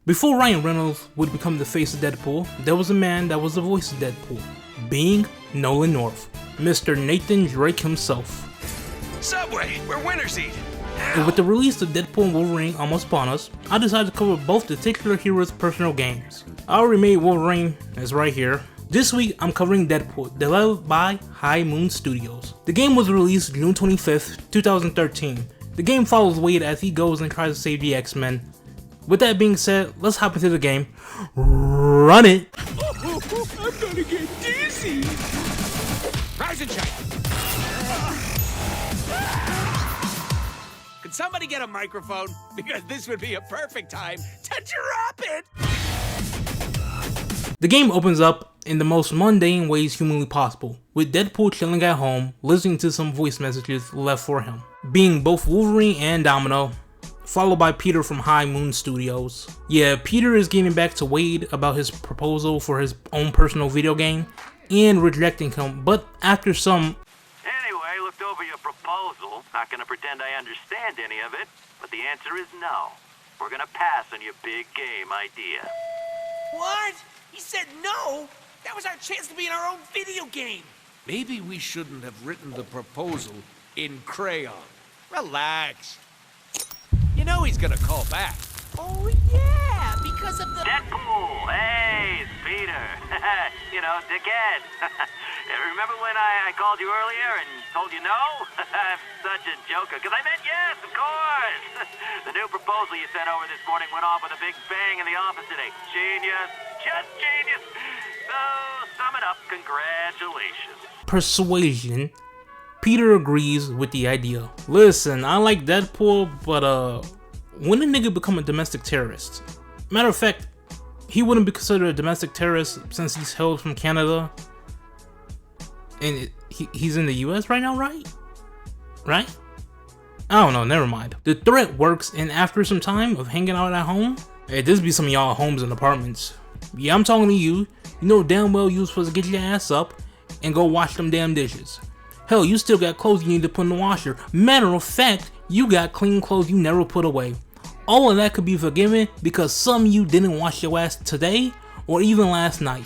Before Ryan Reynolds would become the face of Deadpool, there was a man that was the voice of Deadpool, being Nolan North, Mr. Nathan Drake himself. Subway, where winners eat. And with the release of Deadpool and Wolverine almost upon us, I decided to cover both the titular hero's personal games. I already made Wolverine, it's right here. This week, I'm covering Deadpool, developed by High Moon Studios. The game was released June 25th, 2013. The game follows Wade as he goes and tries to save the X-Men. With that being said, let's hop into the game. Run it! I'm gonna get dizzy. Rise and shine. Could somebody get a microphone? Because this would be a perfect time to drop it. The game opens up in the most mundane ways humanly possible, with Deadpool chilling at home, listening to some voice messages left for him, being both Wolverine and Domino, followed by Peter from High Moon Studios. Yeah, Peter is getting back to Wade about his proposal for his own personal video game, and rejecting him, but after some Anyway, looked over your proposal. Not gonna pretend I understand any of it, but the answer is no. We're gonna pass on your big game idea. What? He said no? That was our chance to be in our own video game. Maybe we shouldn't have written the proposal in crayon. Relax. You know he's gonna call back. Oh, yeah, because of the... Deadpool! Hey, it's Peter. You know, dickhead. Remember when I called you earlier and told you no? I'm such a joker, because I meant yes, of course. The new proposal you sent over this morning went off with a big bang in the office today. Genius. Just genius. So, sum it up, congratulations. persuasion, Peter agrees with the idea. Listen, I like Deadpool, but when a nigga become a domestic terrorist? Matter of fact, he wouldn't be considered a domestic terrorist since he's hailed from Canada. And he's in the US right now, right? Right? I don't know, never mind. The threat works, and after some time of hanging out at home, hey, this be some of y'all homes and apartments. Yeah, I'm talking to you. You know damn well you was supposed to get your ass up and go wash them damn dishes. Hell, you still got clothes you need to put in the washer. Matter of fact, you got clean clothes you never put away. All of that could be forgiven because some of you didn't wash your ass today or even last night.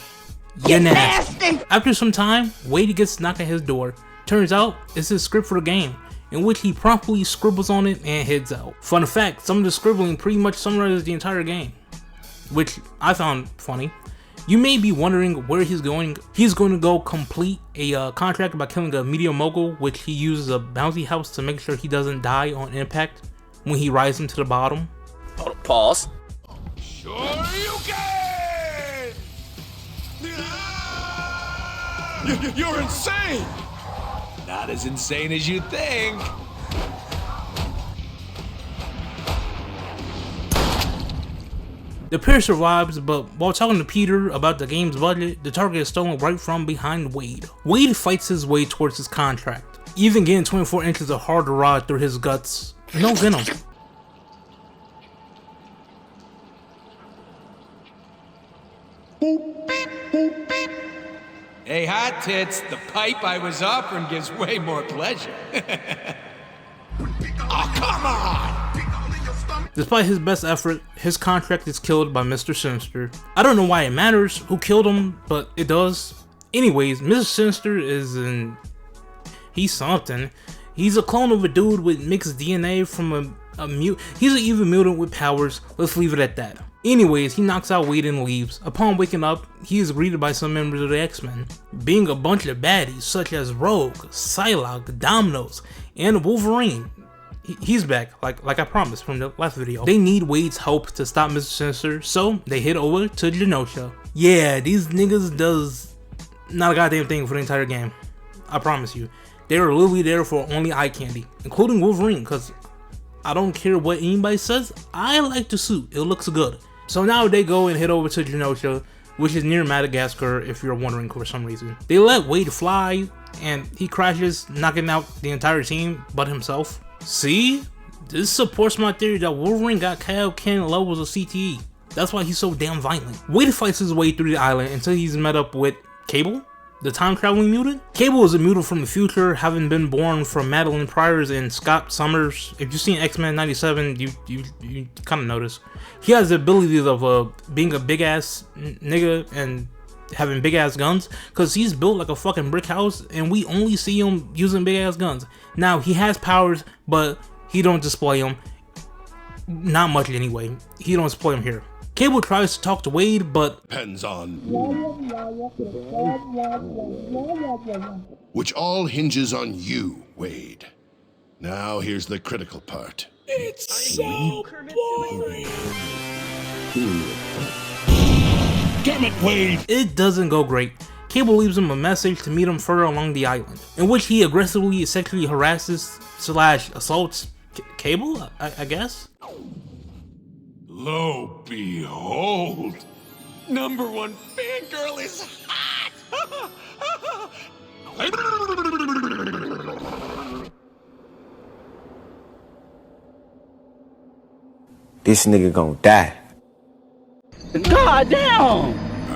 You're nasty. After some time, Wade gets knocked at his door. Turns out, it's his script for the game, in which he promptly scribbles on it and heads out. Fun fact, some of the scribbling pretty much summarizes the entire game, which I found funny. You may be wondering where he's going. He's going to go complete a contract by killing a media mogul, which he uses a bouncy house to make sure he doesn't die on impact when he rides him to the bottom. Pause. Sure you can! You're insane! Not as insane as you think. The pair survives, but while talking to Peter about the game's budget, the target is stolen right from behind Wade. Wade fights his way towards his contract, even getting 24 inches of hard rod through his guts. No venom. Hey, hot tits, the pipe I was offering gives way more pleasure. Oh, come on! Despite his best effort, his contract is killed by Mr. Sinister. I don't know why it matters who killed him, but it does. Anyways, Mr. Sinister he's something. He's a clone of a dude with mixed DNA from a mutant. He's an evil mutant with powers, let's leave it at that. Anyways, he knocks out Wade and leaves. Upon waking up, he is greeted by some members of the X-Men, being a bunch of baddies such as Rogue, Psylocke, Dominoes, and Wolverine. He's back, like I promised from the last video. They need Wade's help to stop Mr. Sinister, so they head over to Genosha. Yeah, these niggas does not a goddamn thing for the entire game. I promise you. They are literally there for only eye candy, including Wolverine, because I don't care what anybody says, I like the suit, it looks good. So now they go and head over to Genosha, which is near Madagascar if you're wondering for some reason. They let Wade fly, and he crashes, knocking out the entire team but himself. See? This supports my theory that Wolverine got Kyle Cannon levels of CTE. That's why he's so damn violent. Wade fights his way through the island until he's met up with Cable? the time-traveling mutant. Cable is a mutant from the future, having been born from Madeline Pryor's and Scott Summers. If you've seen X-Men 97, you kind of notice. He has the abilities of being a big-ass nigga and having big-ass guns, because he's built like a fucking brick house, and we only see him using big-ass guns. Now, he has powers, but he don't display them. Not much anyway. He don't display them here. Cable tries to talk to Wade, but depends on which all hinges on you, Wade. Now here's the critical part. It's so boring. Damn it, Wade! It doesn't go great. Cable leaves him a message to meet him further along the island, in which he aggressively sexually harasses / assaults Cable, I guess? Lo behold! #1 fangirl is hot! This nigga gonna die.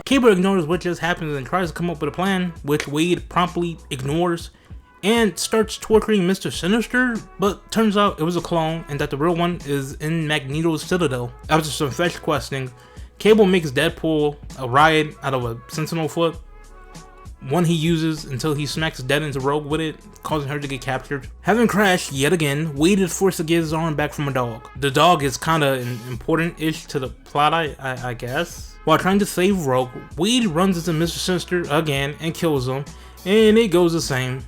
Cable ignores what just happened and tries to come up with a plan, which Wade promptly ignores and starts torturing Mr. Sinister, but turns out it was a clone and that the real one is in Magneto's Citadel. After some fetch questing, Cable makes Deadpool a ride out of a Sentinel foot, one he uses until he smacks Dead into Rogue with it, causing her to get captured. Having crashed yet again, Wade is forced to get his arm back from a dog. The dog is kinda important-ish to the plot, I guess. While trying to save Rogue, Wade runs into Mr. Sinister again and kills him, and it goes the same.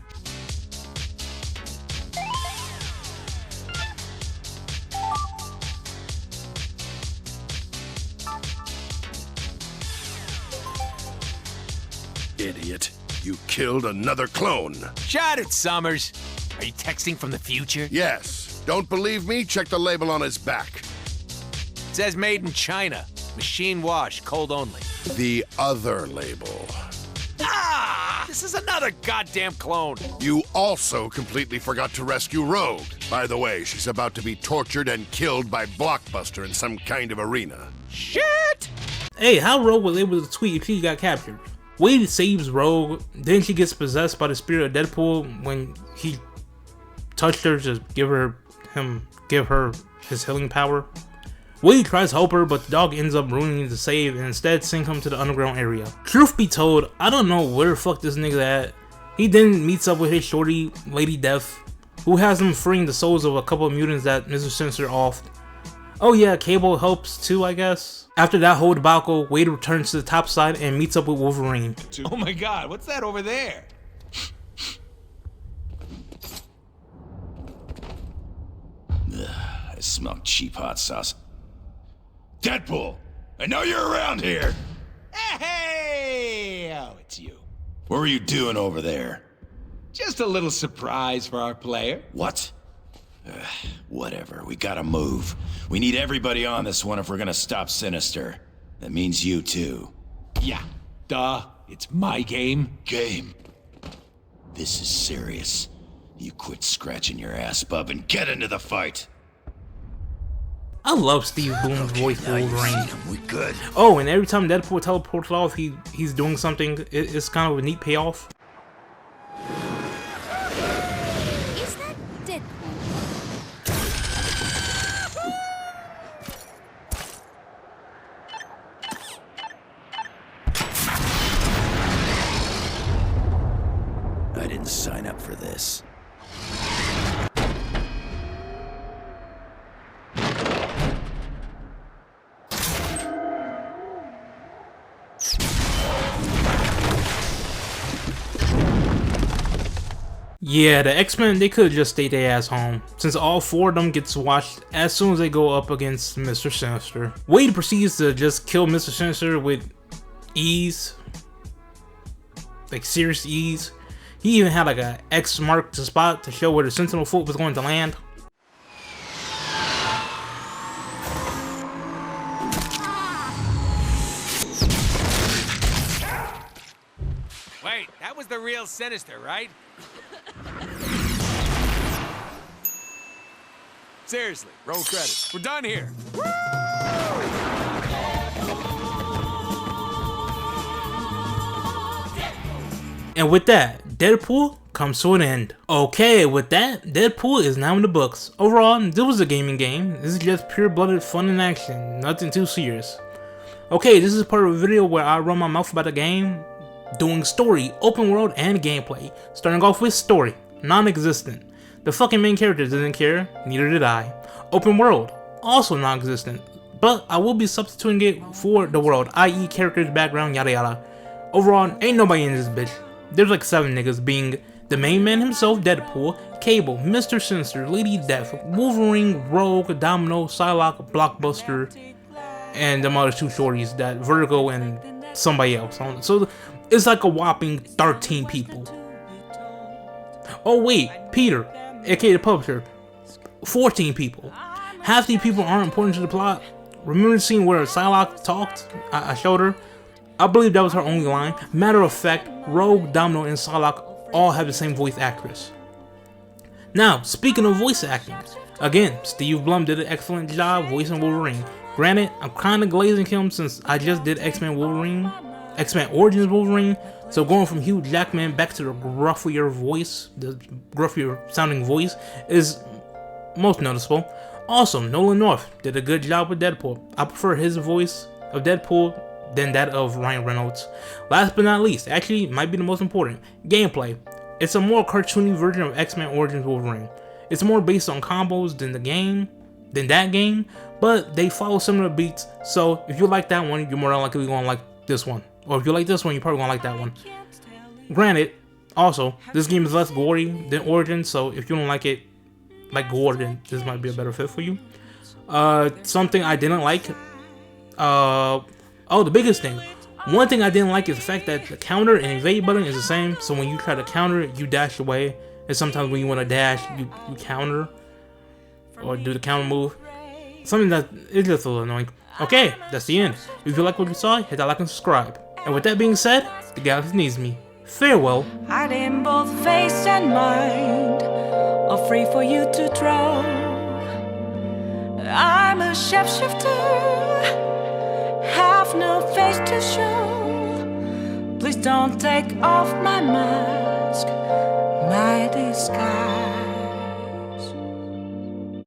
Idiot. You killed another clone. Shot it, Summers. Are you texting from the future? Yes. Don't believe me? Check the label on his back. It says made in China. Machine wash, cold only. The other label. Ah! This is another goddamn clone. You also completely forgot to rescue Rogue. By the way, she's about to be tortured and killed by Blockbuster in some kind of arena. Shit! Hey, how Rogue was able to tweet if she got captured? Wade saves Rogue, then she gets possessed by the spirit of Deadpool when he touched her to give her his healing power. Wade tries to help her, but the dog ends up ruining the save and instead sends him to the underground area. Truth be told, I don't know where the fuck this nigga at. He then meets up with his shorty, Lady Death, who has him freeing the souls of a couple of mutants that Mr. Sinister offed. Oh yeah, Cable helps too, I guess. After that whole debacle, Wade returns to the top side and meets up with Wolverine. Oh my god, what's that over there? I smell cheap hot sauce. Deadpool! I know you're around here! Hey! Oh, it's you. What were you doing over there? Just a little surprise for our player. What? Whatever, we gotta move. We need everybody on this one if we're gonna stop Sinister. That means you too. Yeah, duh. It's my game. Game. This is serious. You quit scratching your ass, bub, and get into the fight. I love Steve Boone's voice for Wolverine. We good. Oh, and every time Deadpool teleports off, he's doing something. It's kind of a neat payoff. Is that Deadpool? I didn't sign up for this. Yeah, the X-Men, they could just stay their ass home, since all 4 of them get squashed as soon as they go up against Mr. Sinister. Wade proceeds to just kill Mr. Sinister with ease. Like, serious ease. He even had like a X mark to spot to show where the Sentinel foot was going to land. Wait, that was the real Sinister, right? Seriously, roll credits. We're done here. And with that, Deadpool comes to an end. Okay, with that, Deadpool is now in the books. Overall, this was a gaming game. This is just pure-blooded fun and action, nothing too serious. Okay, this is part of a video where I run my mouth about the game, doing story, open world, and gameplay. Starting off with story, non-existent. The fucking main character didn't care, neither did I. Open world, also non-existent, but I will be substituting it for the world, i.e. characters, background, yada yada. Overall, ain't nobody in this bitch. There's like 7 niggas, being the main man himself, Deadpool, Cable, Mr. Sinister, Lady Death, Wolverine, Rogue, Domino, Psylocke, Blockbuster, and them other 2 shorties, that Vertigo and somebody else. So it's like a whopping 13 people. Oh wait, Peter, aka the publisher, 14 people. Half these people aren't important to the plot. Remember the scene where Psylocke talked? I showed her. I believe that was her only line. Matter of fact, Rogue, Domino, and Psylocke all have the same voice actress. Now, speaking of voice acting, again, Steve Blum did an excellent job voicing Wolverine. Granted, I'm kind of glazing him since I just did X-Men Wolverine, X-Men Origins Wolverine, so going from Hugh Jackman back to the gruffier voice, the gruffier sounding voice, is most noticeable. Also, Nolan North did a good job with Deadpool. I prefer his voice of Deadpool than that of Ryan Reynolds. Last but not least, actually might be the most important, gameplay. It's a more cartoony version of X-Men Origins Wolverine. It's more based on combos than that game, but they follow similar beats, so if you like that one, you're more than likely going to like this one. Or if you like this one, you're probably going to like that one. Granted, also, this game is less gory than Origins, so if you don't like it like gore, then this might be a better fit for you. Something I didn't like, the biggest thing. One thing I didn't like is the fact that the counter and invade button is the same, so when you try to counter it, you dash away, and sometimes when you want to dash, you counter, or do the counter move. Something that is just a little annoying. Okay, that's the end. If you like what you saw, hit that like and subscribe. And with that being said, the galaxy needs me. Farewell. Hiding both face and mind, are free for you to draw. I'm a shapeshifter, have no face to show. Please don't take off my mask, my disguise.